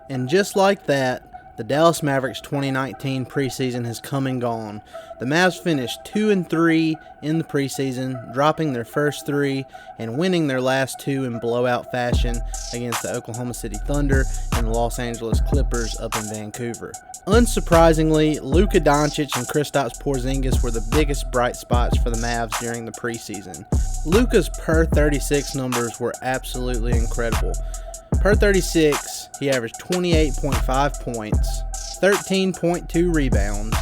And just like that, the Dallas Mavericks 2019 preseason has come and gone. The Mavs finished 2-3 in the preseason, dropping their first 3 and winning their last 2 in blowout fashion against the Oklahoma City Thunder and the Los Angeles Clippers up in Vancouver. Unsurprisingly, Luka Doncic and Kristaps Porzingis were the biggest bright spots for the Mavs during the preseason. Luka's per 36 numbers were absolutely incredible. Per 36, he averaged 28.5 points, 13.2 rebounds,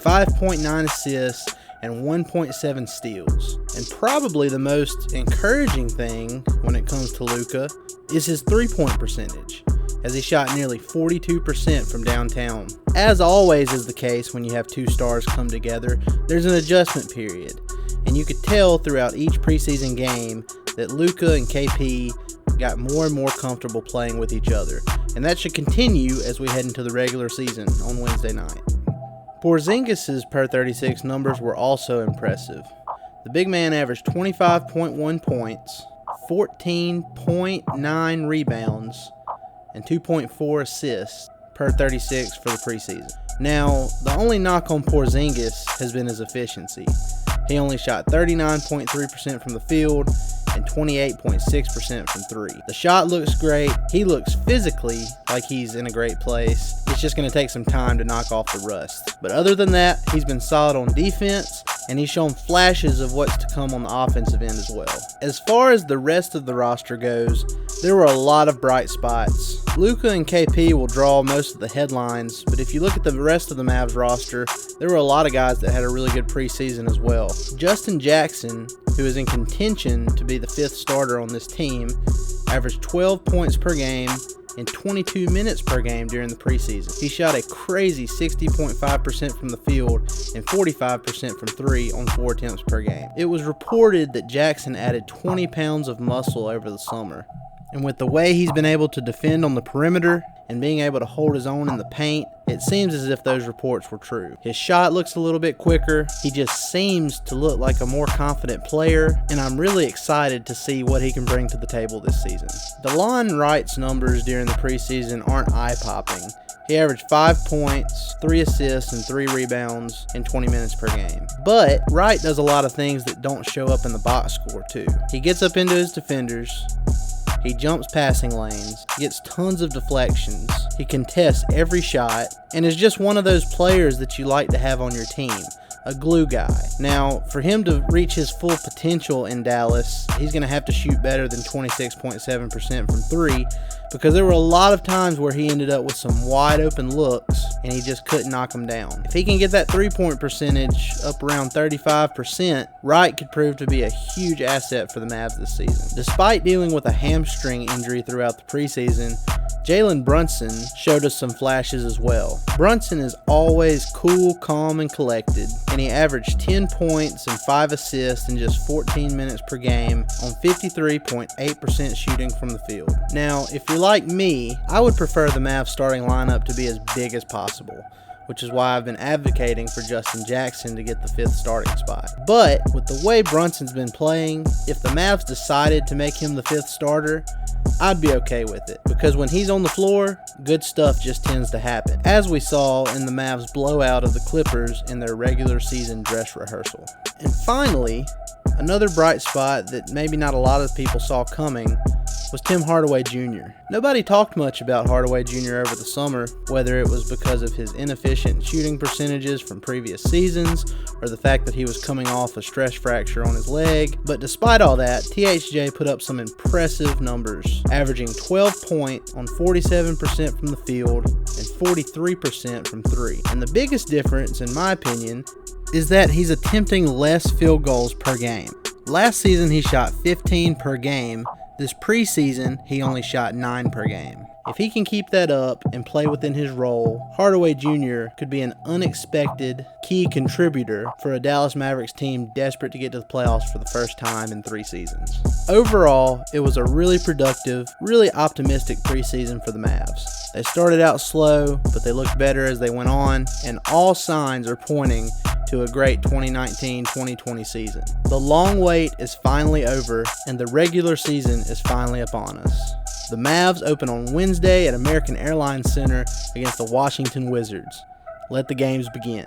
5.9 assists, and 1.7 steals. And probably the most encouraging thing when it comes to Luka is his three-point percentage, as he shot nearly 42% from downtown. As always is the case when you have two stars come together, there's an adjustment period, and you could tell throughout each preseason game that Luka and KP got more and more comfortable playing with each other, and that should continue as we head into the regular season on Wednesday night. Porzingis' per 36 numbers were also impressive. The big man averaged 25.1 points, 14.9 rebounds, and 2.4 assists per 36 for the preseason. Now, the only knock on Porzingis has been his efficiency. He only shot 39.3% from the field and 28.6% from 3. The shot looks great. He looks physically like he's in a great place. It's just going to take some time to knock off the rust. But other than that, he's been solid on defense, and he's shown flashes of what's to come on the offensive end as well. As far as the rest of the roster goes, there were a lot of bright spots. Luka and KP will draw most of the headlines, but if you look at the rest of the Mavs roster, there were a lot of guys that had a really good preseason as well. Justin Jackson, who is in contention to be the 5th starter on this team, averaged 12 points per game and 22 minutes per game during the preseason. He shot a crazy 60.5% from the field and 45% from 3 on 4 attempts per game. It was reported that Jackson added 20 pounds of muscle over the summer. And with the way he's been able to defend on the perimeter and being able to hold his own in the paint, it seems as if those reports were true. His shot looks a little bit quicker. He just seems to look like a more confident player, and I'm really excited to see what he can bring to the table this season. DeLon Wright's numbers during the preseason aren't eye-popping. He averaged 5 points, 3 assists, and 3 rebounds in 20 minutes per game. But Wright does a lot of things that don't show up in the box score too. He gets up into his defenders. He jumps passing lanes, gets tons of deflections, he contests every shot, and is just one of those players that you like to have on your team. A glue guy. Now, for him to reach his full potential in Dallas, he's going to have to shoot better than 26.7% from 3, because there were a lot of times where he ended up with some wide open looks and he just couldn't knock them down. If he can get that 3-point percentage up around 35%, Wright could prove to be a huge asset for the Mavs this season. Despite dealing with a hamstring injury throughout the preseason, Jalen Brunson showed us some flashes as well. Brunson is always cool, calm, and collected, and he averaged 10 points and 5 assists in just 14 minutes per game on 53.8% shooting from the field. Now, if you're like me, I would prefer the Mavs starting lineup to be as big as possible, which is why I've been advocating for Justin Jackson to get the 5th starting spot. But with the way Brunson's been playing, if the Mavs decided to make him the 5th starter, I'd be okay with it, because when he's on the floor, good stuff just tends to happen, as we saw in the Mavs blowout of the Clippers in their regular season dress rehearsal. And finally, another bright spot that maybe not a lot of people saw coming was Tim Hardaway Jr. Nobody talked much about Hardaway Jr. over the summer, whether it was because of his inefficient shooting percentages from previous seasons or the fact that he was coming off a stress fracture on his leg. But despite all that, THJ put up some impressive numbers, averaging 12 points on 47% from the field and 43% from 3. And the biggest difference, in my opinion, is that he's attempting less field goals per game. Last season he shot 15 per game. This preseason, he only shot 9 per game. If he can keep that up and play within his role, Hardaway Jr. could be an unexpected key contributor for a Dallas Mavericks team desperate to get to the playoffs for the first time in 3 seasons. Overall, it was a really productive, really optimistic preseason for the Mavs. They started out slow, but they looked better as they went on, and all signs are pointing to a great 2019-2020 season. The long wait is finally over, and the regular season is finally upon us. The Mavs open on Wednesday at American Airlines Center against the Washington Wizards. Let the games begin.